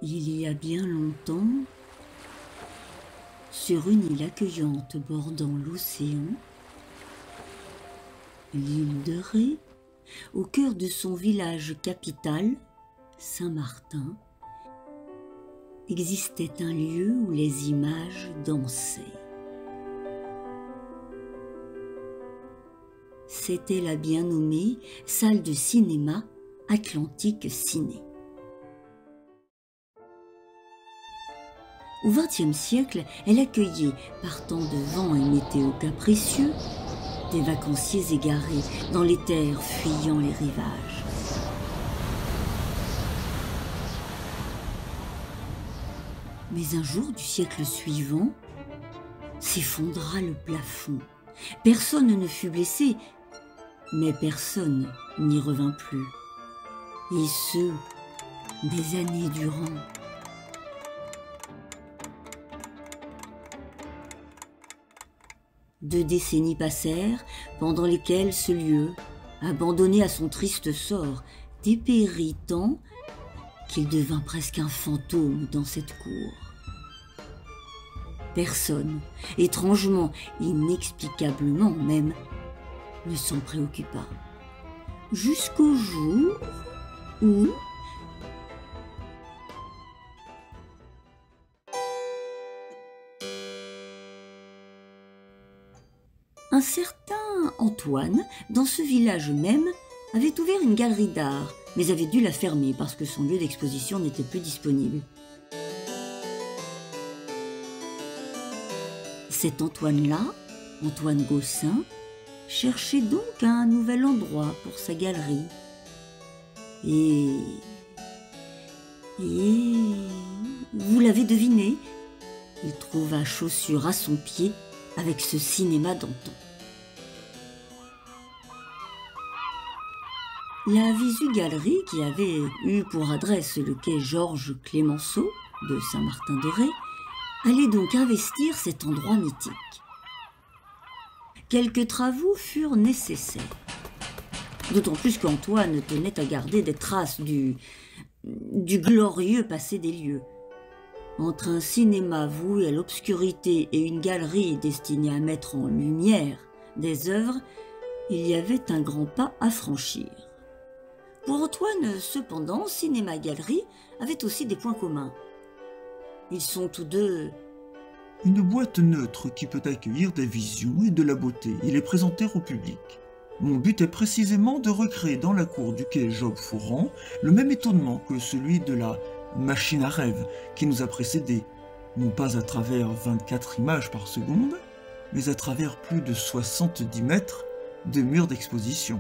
Il y a bien longtemps, sur une île accueillante bordant l'océan, l'île de Ré, au cœur de son village capital, Saint-Martin, existait un lieu où les images dansaient. C'était la bien nommée salle de cinéma Atlantique Ciné. Au XXe siècle, elle accueillait, par temps de vent et météo capricieux, des vacanciers égarés dans les terres fuyant les rivages. Mais un jour du siècle suivant, s'effondra le plafond. Personne ne fut blessé, mais personne n'y revint plus. Et ce, des années durant. Deux décennies passèrent, pendant lesquelles ce lieu, abandonné à son triste sort, dépérit tant qu'il devint presque un fantôme dans cette cour. Personne, étrangement, inexplicablement même, ne s'en préoccupa. Jusqu'au jour où... un certain Antoine, dans ce village même, avait ouvert une galerie d'art, mais avait dû la fermer parce que son lieu d'exposition n'était plus disponible. Cet Antoine-là, Antoine Gossin, cherchait donc un nouvel endroit pour sa galerie. Et vous l'avez deviné, il trouva chaussure à son pied avec ce cinéma d'antan. La Visu-Galerie, qui avait eu pour adresse le quai Georges Clémenceau de Saint-Martin-de-Ré, allait donc investir cet endroit mythique. Quelques travaux furent nécessaires, d'autant plus qu'Antoine tenait à garder des traces du glorieux passé des lieux. Entre un cinéma voué à l'obscurité et une galerie destinée à mettre en lumière des œuvres, il y avait un grand pas à franchir. Pour Antoine, cependant, cinéma et galerie avaient aussi des points communs. Ils sont tous deux... une boîte neutre qui peut accueillir des visions et de la beauté et les présenter au public. Mon but est précisément de recréer dans la cour du quai Job-Fourran le même étonnement que celui de la machine à rêve qui nous a précédés, non pas à travers 24 images par seconde, mais à travers plus de 70 mètres de murs d'exposition.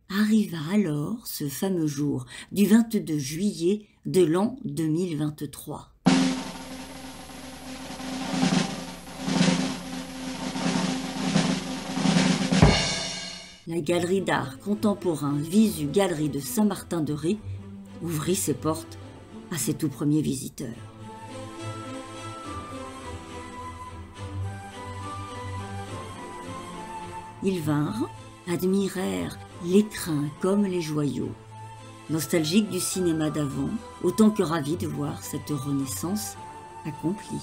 Arriva alors ce fameux jour du 22 juillet de l'an 2023. La galerie d'art contemporain Visu-Galerie de Saint-Martin-de-Ré ouvrit ses portes à ses tout premiers visiteurs. Ils vinrent, admirèrent l'écrin comme les joyaux, nostalgiques du cinéma d'avant, autant que ravis de voir cette renaissance accomplie.